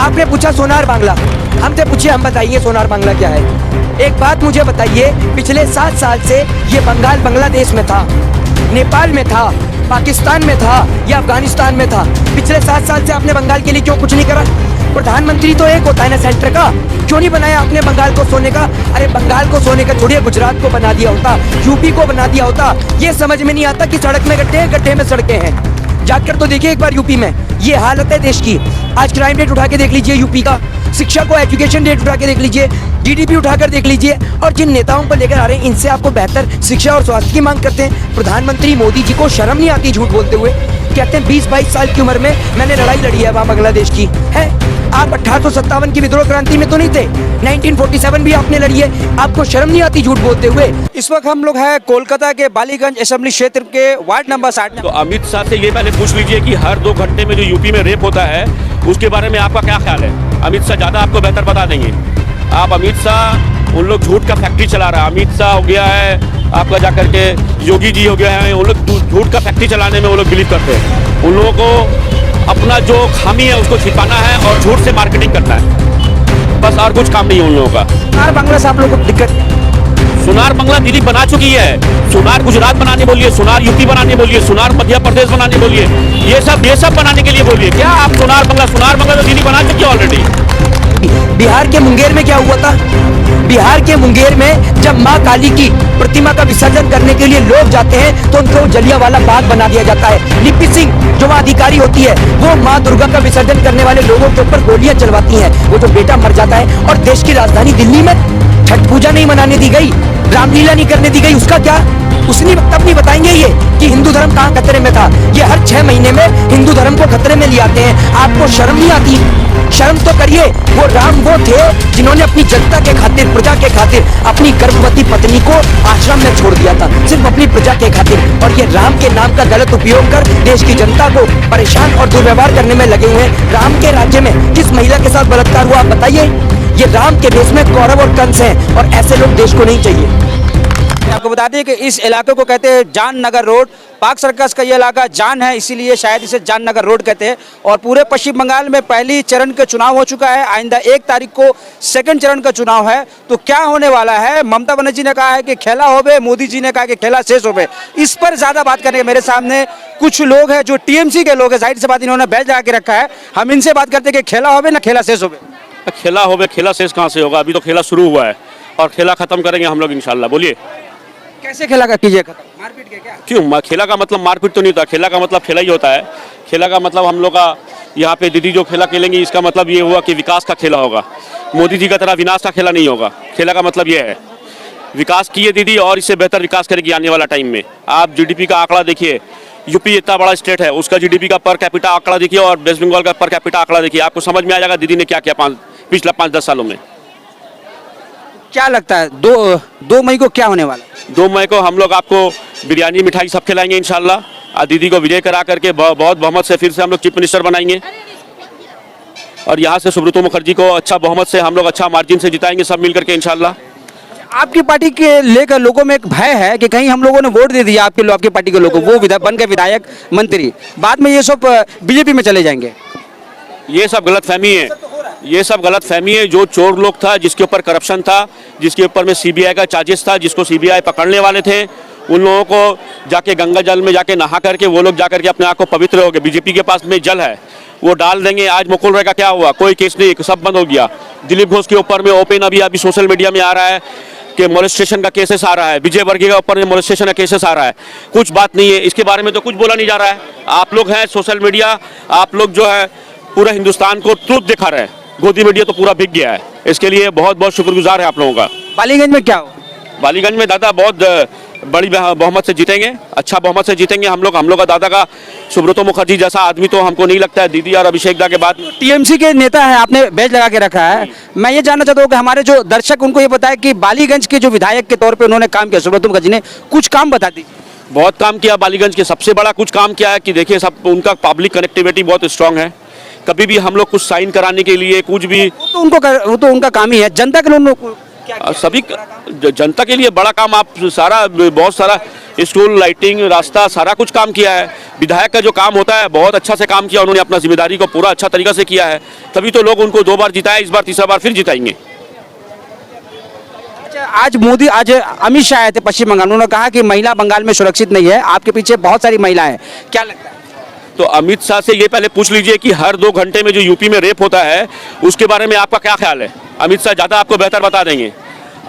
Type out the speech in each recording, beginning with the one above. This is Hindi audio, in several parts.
आपने पूछा सोनार बांग्ला, हमसे पूछिए, हम बताइए सोनार बांग्ला क्या है। एक बात मुझे बताइए, पिछले 7 साल से ये बंगाल बांग्लादेश में था, नेपाल में था, पाकिस्तान में था या अफगानिस्तान में था। पिछले 7 साल से आपने बंगाल के लिए क्यों कुछ नहीं करा? प्रधानमंत्री तो एक होता है ना सेंटर का, क्यों नहीं बनाया आपने बंगाल को सोने का? अरे बंगाल को सोने का छोड़िए, गुजरात को बना दिया होता, यूपी को बना दिया होता। ये समझ में नहीं आता कि सड़क में गड्ढे हैं, गड्ढे में सड़कें हैं। जाकर तो देखिए एक बार यूपी में, ये हालत है देश की। आज क्राइम रेट उठा के देख लीजिए यूपी का, शिक्षा को एजुकेशन रेट उठा के देख लीजिए, जीडीपी उठाकर देख लीजिए, और जिन नेताओं को लेकर आ रहे हैं इनसे आपको बेहतर शिक्षा और स्वास्थ्य की मांग करते हैं। प्रधानमंत्री मोदी जी को शर्म नहीं आती झूठ बोलते हुए? कहते हैं 20-22 साल की उम्र में मैंने लड़ाई लड़ी है वहाँ बांग्लादेश की है। आप 1857 की विद्रोह क्रांति में तो नहीं थे, 1947 भी आपने लड़ी है, आपको शर्म नहीं आती झूठ बोलते हुए? इस वक्त हम लोग हैं कोलकाता के बालीगंज असेंबली क्षेत्र के वार्ड नंबर 60 में। तो अमित शाह से ये पहले पूछ लीजिए कि हर 2 घंटे में जो यूपी में रेप होता है उसके बारे में आपका क्या ख्याल है? अमित शाह ज़्यादा आपको बेहतर बता देंगे। आप अमित शाह, उन लोग झूठ का फैक्ट्री चला रहा है। अमित शाह हो गया है आपका, जा करके योगी जी हो गया है, उन लोग झूठ का फैक्ट्री चलाने में वो लोग बिलीव करते हैं। उन लोगों को अपना जो खामी है उसको छिपाना है और झूठ से मार्केटिंग करना है, बस और कुछ काम नहीं है उन लोगों का। सोनार बांग्ला से आप लोगों को दिक्कत? सोनार बांग्ला दिल्ली बना चुकी है, सोनार गुजरात बनाने बोलिए, सोनार यूपी बनाने बोलिए, सोनार मध्य प्रदेश बनाने बोलिए, ये सब बनाने के लिए बोलिए। क्या आप सोनार बांग्ला तो दिल्ली बना चुकी है ऑलरेडी। बिहार के मुंगेर में क्या हुआ था? बिहार के मुंगेर में जब माँ काली की प्रतिमा का विसर्जन करने के लिए लोग जाते हैं तो उनको जलियांवाला बाग बना दिया जाता है। लिपि सिंह जो वहाँ अधिकारी होती है वो माँ दुर्गा का विसर्जन करने वाले लोगों के ऊपर गोलियां चलवाती हैं, वो जो बेटा मर जाता है। और देश की राजधानी दिल्ली में छठ पूजा नहीं मनाने दी गई, रामलीला नहीं करने दी गई, उसका क्या? उसने तब नहीं बताएंगे ये कि हिंदू धर्म कहाँ खतरे में था? ये हर 6 महीने में हिंदू धर्म को खतरे में ले आते हैं। आपको शर्म नहीं आती? शर्म तो करिए। वो राम वो थे जिन्होंने अपनी जनता के खातिर, प्रजा के खातिर अपनी गर्भवती पत्नी को आश्रम में छोड़ दिया था, सिर्फ अपनी प्रजा के खातिर। और ये राम के नाम का गलत उपयोग कर देश की जनता को परेशान और दुर्व्यवहार करने में लगे हुए हैं। राम के राज्य में किस महिला के साथ बलात्कार हुआ आप बताइए? ये राम के देश में कौरव और कंस हैं, और ऐसे लोग देश को नहीं चाहिए। आपको बता दें कि इस इलाके को कहते हैं जान नगर रोड। पार्क सर्कस का ये इलाका जान है, इसीलिए शायद इसे जान नगर रोड कहते हैं। और पूरे पश्चिम बंगाल में पहली चरण का चुनाव हो चुका है, आइंदा 1 तारीख को सेकंड चरण का चुनाव है। तो क्या होने वाला है? ममता बनर्जी ने कहा है कि खेला होवे, मोदी जी ने कहा कि खेला शेष होवे। इस पर ज़्यादा बात करने के मेरे सामने कुछ लोग हैं जो टीएमसी के लोग हैं, जाहिर सी बात इन्होंने बैच लगा के रखा है। हम इनसे बात करते हैं कि खेला होवे ना खेला शेष होवे। खेला होवे, खेला शेष कहाँ से होगा? अभी तो खेला शुरू हुआ है और खेला खत्म करेंगे हम लोग इंशाल्लाह। बोलिए कैसे खेला का कीजिए खत्म? मारपीट के क्या? क्यों? खेला का मतलब मारपीट तो नहीं होता, खेला का मतलब खेला ही होता है। खेला का मतलब हम लोग का यहाँ पे दीदी जो खेला खेलेंगी इसका मतलब ये हुआ कि विकास का खेला होगा, मोदी जी का तरह विनाश का खेला नहीं होगा। खेला का मतलब ये है विकास किए दीदी और इससे बेहतर विकास करेगी आने वाला टाइम में। आप जीडीपी का आंकड़ा देखिए, यूपी इतना बड़ा स्टेट है, उसका जीडीपी का पर कैपिटा आंकड़ा देखिए और वेस्ट बंगाल का पर कैपिटा आंकड़ा देखिए, आपको समझ में आ जाएगा दीदी ने क्या किया पिछला 5-10 सालों में। क्या लगता है 2 मई को क्या होने वाला है? 2 मई को हम लोग आपको बिरयानी मिठाई सब खिलाएंगे इंशाल्लाह, और दीदी को विजय करा करके बहुत बहुमत से फिर से हम लोग चीफ मिनिस्टर बनाएंगे और यहाँ से सुब्रतो मुखर्जी को अच्छा बहुमत से हम लोग अच्छा मार्जिन से जिताएंगे सब मिल करके इंशाल्लाह। आपकी पार्टी के लेकर लोगों में एक भय है कि कहीं हम लोगों ने वोट दे दिया आपकी पार्टी के लोगों को, वो बन के विधायक मंत्री, बाद में ये सब बीजेपी में चले जाएंगे। ये सब गलतफहमी है, ये सब गलतफहमी है। जो चोर लोग था, जिसके ऊपर करप्शन था, जिसके ऊपर में सीबीआई का चार्जेस था, जिसको सीबीआई पकड़ने वाले थे, उन लोगों को जाके गंगा जल में जाके नहा करके वो लोग जाकर के अपने आप को पवित्र हो गए। बीजेपी के पास में जल है, वो डाल देंगे। आज मुकुल राय का क्या हुआ? कोई केस नहीं, सब बंद हो गया। दिलीप घोष के ऊपर में ओपन अभी सोशल मीडिया में आ रहा है कि मोलेस्टेशन का केसेस आ रहा है, विजय वर्गीय के ऊपर में मोलेस्टेशन का केसेस आ रहा है। कुछ बात नहीं है इसके बारे में, तो कुछ बोला नहीं जा रहा है। आप लोग हैं सोशल मीडिया, आप लोग जो है पूरा हिंदुस्तान को ट्रुथ दिखा रहे हैं, गोदी मीडिया तो पूरा बिक गया है। इसके लिए बहुत बहुत शुक्रगुजार है आप लोगों का। बालीगंज में क्या हो? बालीगंज में दादा बहुत बड़ी बहुमत से जीतेंगे, अच्छा बहुमत से जीतेंगे हम लोग का दादा का सुब्रतो मुखर्जी जैसा आदमी तो हमको नहीं लगता है दीदी और अभिषेक दा के बाद। टीएमसी के नेता है, आपने बैच लगा के रखा है। मैं ये जानना चाहता हूँ कि हमारे जो दर्शक उनको ये बताया कि बालीगंज के जो विधायक के तौर पे उन्होंने काम किया, सुब्रतो मुखर्जी ने कुछ काम बता दी। बहुत काम किया बालीगंज के, सबसे बड़ा कुछ काम किया है कि देखिए सब उनका पब्लिक कनेक्टिविटी बहुत स्ट्रांग है। कभी भी हम लोग कुछ साइन कराने के लिए कुछ भी वो तो उनका काम ही है, जनता के लोगों को सभी जनता के लिए बड़ा काम, आप सारा बहुत सारा स्कूल, लाइटिंग, रास्ता, सारा कुछ काम किया है। विधायक का जो काम होता है बहुत अच्छा से काम किया उन्होंने, अपना जिम्मेदारी को पूरा अच्छा तरीका से किया है, तभी तो लोग उनको 2 बार जिताए, इस बार तीसरा बार फिर जिताएंगे। आज अमित शाह आए थे पश्चिम बंगाल, उन्होंने कहा कि महिला बंगाल में सुरक्षित नहीं है, आपके पीछे बहुत सारी महिलाएं हैं, क्या लगता है? तो अमित शाह से ये पहले पूछ लीजिए कि हर 2 घंटे में जो यूपी में रेप होता है उसके बारे में आपका क्या ख्याल है। अमित शाह ज़्यादा आपको बेहतर बता देंगे।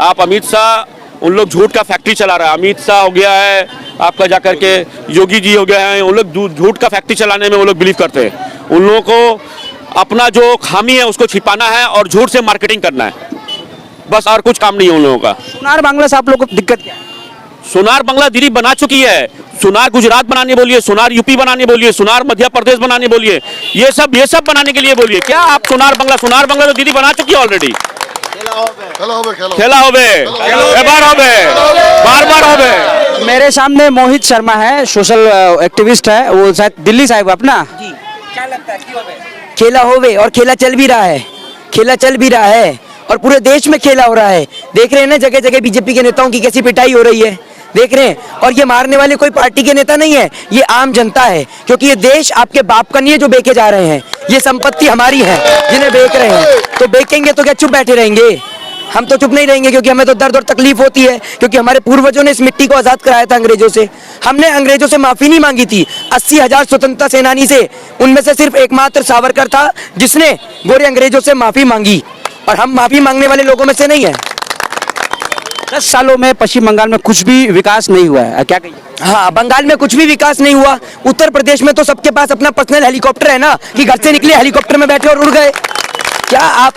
आप अमित शाह, उन लोग झूठ का फैक्ट्री चला रहा है। अमित शाह हो गया है आपका, जाकर के योगी जी हो गया है, उन लोग झूठ का फैक्ट्री चलाने में वो लोग बिलीव करते हैं। उन लोगों को अपना जो खामी है उसको छिपाना है और झूठ से मार्केटिंग करना है, बस और कुछ काम नहीं है उन लोगों का। सोनार बांग्ला से आप लोगों को दिक्कत क्या है? सोनार बांग्ला दिल्ली बना चुकी है। सोनार गुजरात बनाने बोलिए, सोनार यूपी बनाने बोलिए, सोनार मध्य प्रदेश बनाने बोलिए, ये सब बनाने के लिए बोलिए। क्या आप सोनार बांग्ला तो दीदी बना चुकी है ऑलरेडी। खेला होबे, एबार होबे, बार होबे। मेरे सामने मोहित शर्मा है, सोशल एक्टिविस्ट है, वो शायद दिल्ली से आए हुए अपना। क्या लगता है क्यों होवे? खेला होवे, और खेला चल भी रहा है, खेला चल भी रहा है और पूरे देश में खेला हो रहा है। देख रहे हैं ना जगह जगह बीजेपी के नेताओं की कैसी पिटाई हो रही है, देख रहे हैं। और ये मारने वाले कोई पार्टी के नेता नहीं है, ये आम जनता है, क्योंकि ये देश आपके बाप का नहीं है जो बेचे जा रहे हैं, ये संपत्ति हमारी है जिन्हें बेच रहे हैं। तो बेचेंगे तो क्या चुप बैठे रहेंगे? हम तो चुप नहीं रहेंगे, क्योंकि हमें तो दर्द और तकलीफ होती है, क्योंकि हमारे पूर्वजों ने इस मिट्टी को आजाद कराया था अंग्रेजों से। हमने अंग्रेजों से माफी नहीं मांगी थी। 80,000 स्वतंत्रता सेनानी से, उनमें से सिर्फ एकमात्र सावरकर था जिसने गोरे अंग्रेजों से माफी मांगी, और हम माफी मांगने वाले लोगों में से नहीं है। 10 सालों में पश्चिम बंगाल में कुछ भी विकास नहीं हुआ है, क्या कहिए? हाँ, बंगाल में कुछ भी विकास नहीं हुआ। उत्तर प्रदेश में तो सबके पास अपना पर्सनल हेलीकॉप्टर है ना, कि घर से निकले हेलीकॉप्टर में बैठे और उड़ गए। क्या आप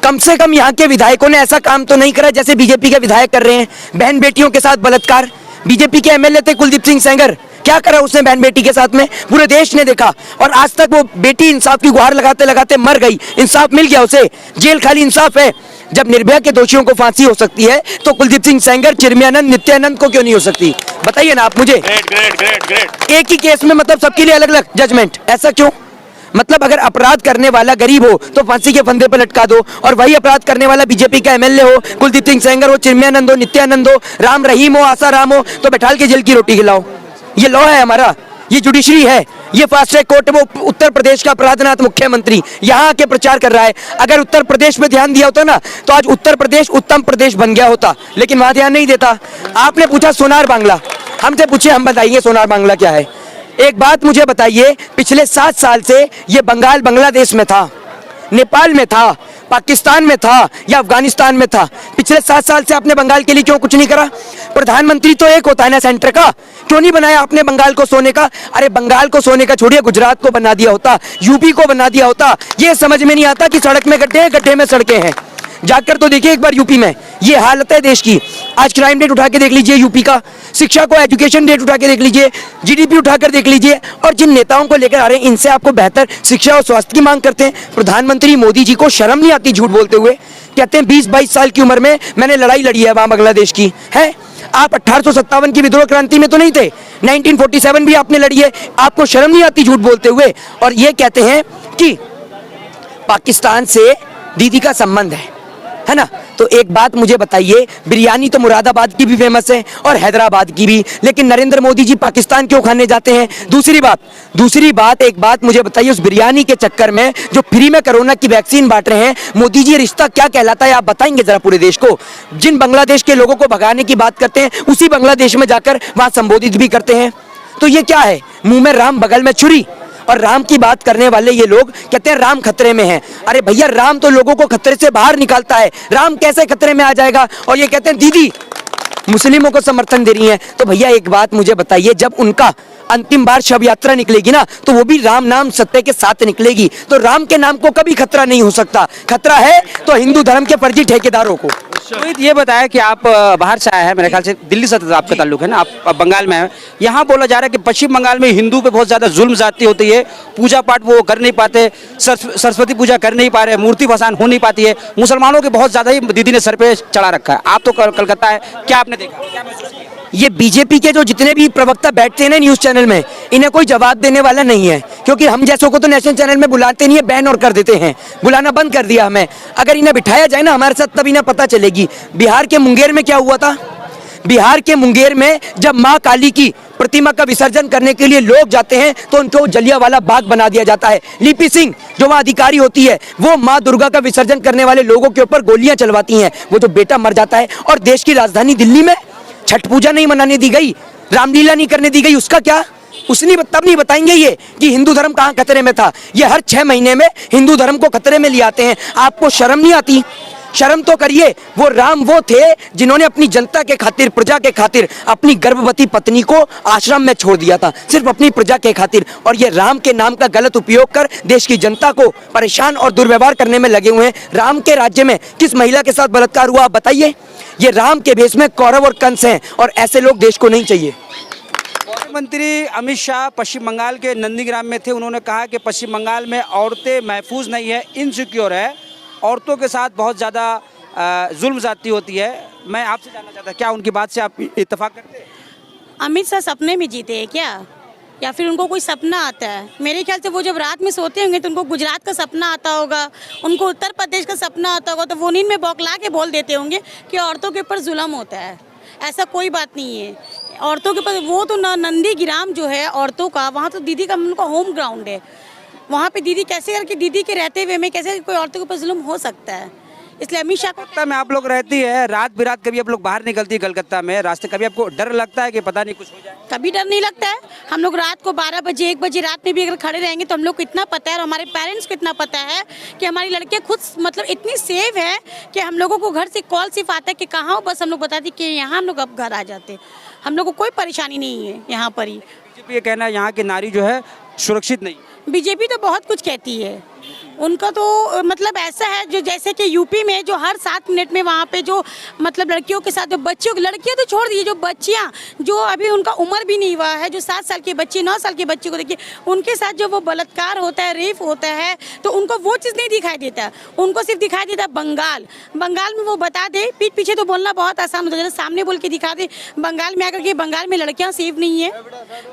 कम से कम यहाँ के विधायकों ने ऐसा काम तो नहीं करा जैसे बीजेपी के विधायक कर रहे हैं? बहन बेटियों के साथ बलात्कार, बीजेपी के एमएलए थे कुलदीप सिंह सेंगर, क्या करा उसने बहन बेटी के साथ में? पूरे देश ने देखा, और आज तक वो बेटी इंसाफ की गुहार लगाते लगाते मर गई। इंसाफ मिल गया उसे, जेल खाली इंसाफ है। जब निर्भया के दोषियों को फांसी हो सकती है तो कुलदीप सिंह सेंगर, चिरमियानंद, नित्यानंद को क्यों नहीं हो सकती? बताइए ना आप मुझे। ग्रेट। एक ही केस में मतलब सबके लिए अलग अलग जजमेंट, ऐसा क्यों? मतलब अगर अपराध करने वाला गरीब हो तो फांसी के फंदे पर लटका दो, और वही अपराध करने वाला बीजेपी का एमएलए हो, कुलदीप सिंह सेंगर हो, चिरमियानंद हो, नित्यानंद हो, राम रहीम हो, आसाराम हो, तो बैठाल के जेल की रोटी खिलाओ। ये लॉ है हमारा, ये जुडिशरी है, ये फास्ट ट्रैक कोर्ट है। वो उत्तर प्रदेश का अपराधनाथ मुख्यमंत्री यहाँ आके प्रचार कर रहा है। अगर उत्तर प्रदेश में ध्यान दिया होता ना तो आज उत्तर प्रदेश उत्तम प्रदेश बन गया होता, लेकिन वहां ध्यान नहीं देता। आपने पूछा सोनार बांग्ला, हमसे पूछे, हम बताएंगे सोनार बांग्ला क्या है। एक बात मुझे बताइए, पिछले 7 साल से ये बंगाल बांग्लादेश में था, नेपाल में था, पाकिस्तान में था या अफगानिस्तान में था? पिछले 7 साल से आपने बंगाल के लिए क्यों कुछ नहीं करा? प्रधानमंत्री तो एक होता है ना सेंटर का, क्यों नहीं बनाया आपने बंगाल को सोने का? अरे बंगाल को सोने का छोड़िए, गुजरात को बना दिया होता, यूपी को बना दिया होता। ये समझ में नहीं आता कि सड़क में गड्ढे हैं, गड्ढे में सड़कें हैं। जाकर तो देखिए एक बार यूपी में, ये हालत है देश की। आज क्राइम रेट उठा के देख लीजिए यूपी का, शिक्षा को एजुकेशन रेट उठा के देख लीजिए, जीडीपी उठाकर देख लीजिए, और जिन नेताओं को लेकर आ रहे हैं इनसे आपको बेहतर शिक्षा और स्वास्थ्य की मांग करते हैं। प्रधानमंत्री मोदी जी को शर्म नहीं आती झूठ बोलते हुए? कहते हैं 20-22 साल की उम्र में मैंने लड़ाई लड़ी है वहां बांग्लादेश की है। आप 1857 की विद्रोह क्रांति में तो नहीं थे, 1947 भी आपने लड़ी है। आपको शर्म नहीं आती झूठ बोलते हुए? और ये कहते हैं कि पाकिस्तान से दीदी का संबंध है ना? तो एक बात मुझे बताइए, बिरयानी तो मुरादाबाद की भी फेमस है और हैदराबाद की भी, लेकिन नरेंद्र मोदी जी पाकिस्तान क्यों खाने जाते हैं? दूसरी बात एक बात मुझे बताइए, उस बिरयानी के चक्कर में जो फ्री में कोरोना की वैक्सीन बांट रहे हैं मोदी जी, रिश्ता क्या कहलाता है आप बताएंगे जरा पूरे देश को? जिन बांग्लादेश के लोगों को भगाने की बात करते हैं उसी बांग्लादेश में जाकर वहां संबोधित भी करते हैं। तो ये क्या है? मुंह में राम बगल में छुरी, और राम की बात करने वाले ये लोग कहते हैं राम खतरे में है। अरे भैया, राम तो लोगों को खतरे से बाहर निकालता है, राम कैसे खतरे में आ जाएगा? और ये कहते हैं दीदी मुस्लिमों को समर्थन दे रही है। तो भैया एक बात मुझे बताइए, जब उनका अंतिम बार शव यात्रा निकलेगी ना तो वो भी राम नाम सत्य के साथ निकलेगी। तो राम के नाम को कभी खतरा नहीं हो सकता। खतरा है तो हिंदू धर्म के फर्जी ठेकेदारों को। रोहित, ये बताया कि आप बाहर से आए हैं, मेरे ख्याल से दिल्ली से आपका ताल्लुक है ना, आप बंगाल में हैं। यहाँ बोला जा रहा है कि पश्चिम बंगाल में हिंदू पे बहुत ज़्यादा जुल्म ज्यादती होती है, पूजा पाठ वो कर नहीं पाते, सरस्वती पूजा कर नहीं पा रहे, मूर्ति भसान हो नहीं पाती है, मुसलमानों के बहुत ज़्यादा ही दीदी ने सर पे चढ़ा रखा है। आप तो कलकत्ता है, क्या आपने देखा? ये बीजेपी के जो जितने भी प्रवक्ता बैठते हैं ना न्यूज चैनल में, इन्हें कोई जवाब देने वाला नहीं है, क्योंकि हम जैसों को तो नेशनल चैनल में बुलाते नहीं है, बैन और कर देते हैं, बुलाना बंद कर दिया हमें। अगर इन्हें बिठाया जाए ना हमारे साथ, तब इन्हें पता चलेगी। बिहार के मुंगेर में क्या हुआ था? बिहार के मुंगेर में जब माँ काली की प्रतिमा का विसर्जन करने के लिए लोग जाते हैं तो उनको जलियांवाला बाग बना दिया जाता है। लिपि सिंह जो वहाँ अधिकारी होती है, वो माँ दुर्गा का विसर्जन करने वाले लोगों के ऊपर गोलियां चलवाती हैं। वो जो बेटा मर जाता है, और देश की राजधानी दिल्ली में छठ पूजा नहीं मनाने दी गई, रामलीला नहीं करने दी गई, उसका क्या? उसने तब नहीं बताएंगे ये कि हिंदू धर्म कहाँ खतरे में था। ये हर 6 महीने में हिंदू धर्म को खतरे में ले आते हैं। आपको शर्म नहीं आती? शर्म तो करिए। वो राम वो थे जिन्होंने अपनी जनता के खातिर, प्रजा के खातिर अपनी गर्भवती पत्नी को आश्रम में छोड़ दिया था, सिर्फ अपनी प्रजा के खातिर। और ये राम के नाम का गलत उपयोग कर देश की जनता को परेशान और दुर्व्यवहार करने में लगे हुए हैं। राम के राज्य में किस महिला के साथ बलात्कार हुआ आप बताइए? ये राम के भेष में कौरव और कंस हैं, और ऐसे लोग देश को नहीं चाहिए। मंत्री अमित शाह पश्चिम बंगाल के नंदीग्राम में थे। उन्होंने कहा कि पश्चिम बंगाल में औरतें महफूज नहीं है, इनसिक्योर है, औरतों के साथ बहुत ज़्यादा जुल्म ज़्यादती होती है। मैं आपसे जानना चाहता क्या उनकी बात से आप इत्तेफाक करते हैं? अमित शाह सपने में जीते हैं क्या, या फिर उनको कोई सपना आता है? मेरे ख्याल से वो जब रात में सोते होंगे तो उनको गुजरात का सपना आता होगा, उनको उत्तर प्रदेश का सपना आता होगा, तो वो नींद में बौखला के बोल देते होंगे कि औरतों के ऊपर जुल्म होता है। ऐसा कोई बात नहीं है। औरतों के ऊपर वो तो नंदीग्राम जो है औरतों का, वहाँ तो दीदी का उनका होम ग्राउंड है। वहाँ पे दीदी कैसे करके, दीदी के रहते हुए में कैसे कोई औरतों के ऊपर जुल्म हो सकता है? इसलिए अमित शाह को कलकत्ता में आप लोग रहती है, रात बिरात कभी आप लोग बाहर निकलती है कलकत्ता में रास्ते, कभी आपको डर लगता है कि पता नहीं कुछ हो जाए? कभी डर नहीं लगता है। हम लोग रात को 12 बजे 1 बजे रात में भी अगर खड़े रहेंगे तो हम लोग को इतना पता है, और हमारे पेरेंट्स को इतना पता है कि हमारी लड़कियां खुद मतलब इतनी सेफ है कि हम लोगों को घर से कॉल सिर्फ आता है कि कहाँ हो, बस हम लोग बताते कि यहाँ, हम लोग अब घर आ जाते। हम लोग को कोई परेशानी नहीं है यहाँ पर ही। बीजेपी ये कहना है यहाँ की नारी जो है सुरक्षित नहीं। बीजेपी तो बहुत कुछ कहती है, उनका तो मतलब ऐसा है जो जैसे कि यूपी में जो हर 7 मिनट में वहाँ पे जो मतलब लड़कियों के साथ, जो बच्चियों, लड़कियाँ तो छोड़ दीजिए, जो बच्चियाँ जो अभी उनका उम्र भी नहीं हुआ है, जो 7 साल की बच्ची, 9 साल की बच्ची को देखिए, उनके साथ जो वो बलात्कार होता है, रेप होता है, तो उनको वो चीज़ नहीं दिखाई देता। उनको सिर्फ दिखाई देता है बंगाल में वो बता दे, पीठ पीछे तो बोलना बहुत आसान होता है, सामने बोल के दिखा दे बंगाल में आकर के बंगाल में लड़कियाँ सेफ नहीं है।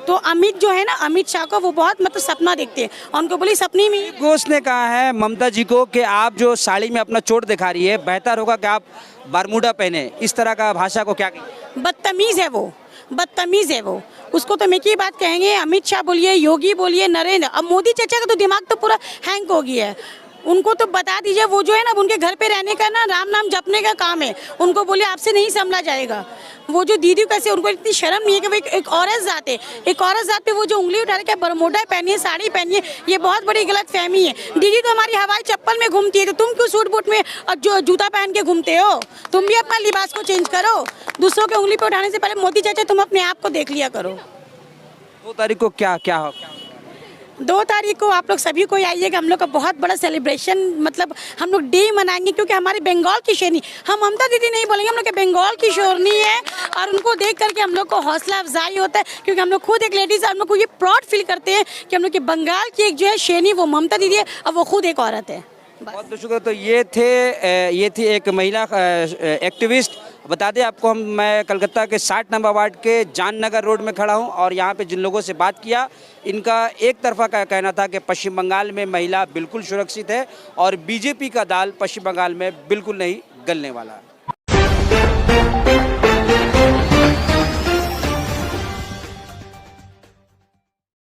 तो अमित जो है ना, अमित शाह को वो बहुत मतलब सपना देखते हैं, उनको बोली सपने में। घोष ने कहा है ममता जी को कि आप जो साड़ी में अपना चोट दिखा रही है, बेहतर होगा कि आप बारमूडा पहने। इस तरह का भाषा को क्या कहेंगे? बदतमीज है वो, बदतमीज है वो। उसको तो एक ही बात कहेंगे, अमित शाह बोलिए, योगी बोलिए, नरेंद्र, अब मोदी चाचा का तो दिमाग तो पूरा हैंग हो गया है। उनको तो बता दीजिए, वो जो है ना उनके घर पे रहने का ना राम नाम जपने का काम है, उनको बोलिए आपसे नहीं संभला जाएगा। वो जो दीदी कैसे, उनको इतनी शर्म नहीं है कि वो एक औरत जात है, एक औरत जात पे वो जो उंगली उठा के बरमोडा पहनिए, साड़ी पहनिए, ये बहुत बड़ी गलत फहमी है। दीदी तो हमारी हवाई चप्पल में घूमती है, तो तुम क्यों सूट बूट में और जो जूता पहन के घूमते हो? तुम भी अपना लिबास को चेंज करो। दूसरों के उंगली पे उठाने से पहले मोदी चाचा तुम अपने आप को देख लिया करो। 2 तारीख को क्या 2 तारीख को आप लोग सभी को आइएगा, हम लोग का बहुत बड़ा सेलिब्रेशन, मतलब हम लोग डे मनाएंगे, क्योंकि हमारे बंगाल की शेरनी, हम ममता दीदी नहीं बोलेंगे, हम लोग के बंगाल की शेरनी है, और उनको देख करके हम लोग को हौसला अफजाई होता है, क्योंकि हम लोग खुद एक लेडीज, हम लोग को ये प्राउड फील करते हैं कि हम लोग के बंगाल की एक जो है शेरनी वो ममता दीदी है, और वो खुद एक औरत है। बहुत बहुत शुक्रिया। तो ये थी एक महिला एक्टिविस्ट। बता दें आपको, मैं कलकत्ता के 60 नंबर वार्ड के जाननगर रोड में खड़ा हूं, और यहां पे जिन लोगों से बात किया, इनका एक तरफा का कहना था कि पश्चिम बंगाल में महिला बिल्कुल सुरक्षित है, और बीजेपी का दाल पश्चिम बंगाल में बिल्कुल नहीं गलने वाला।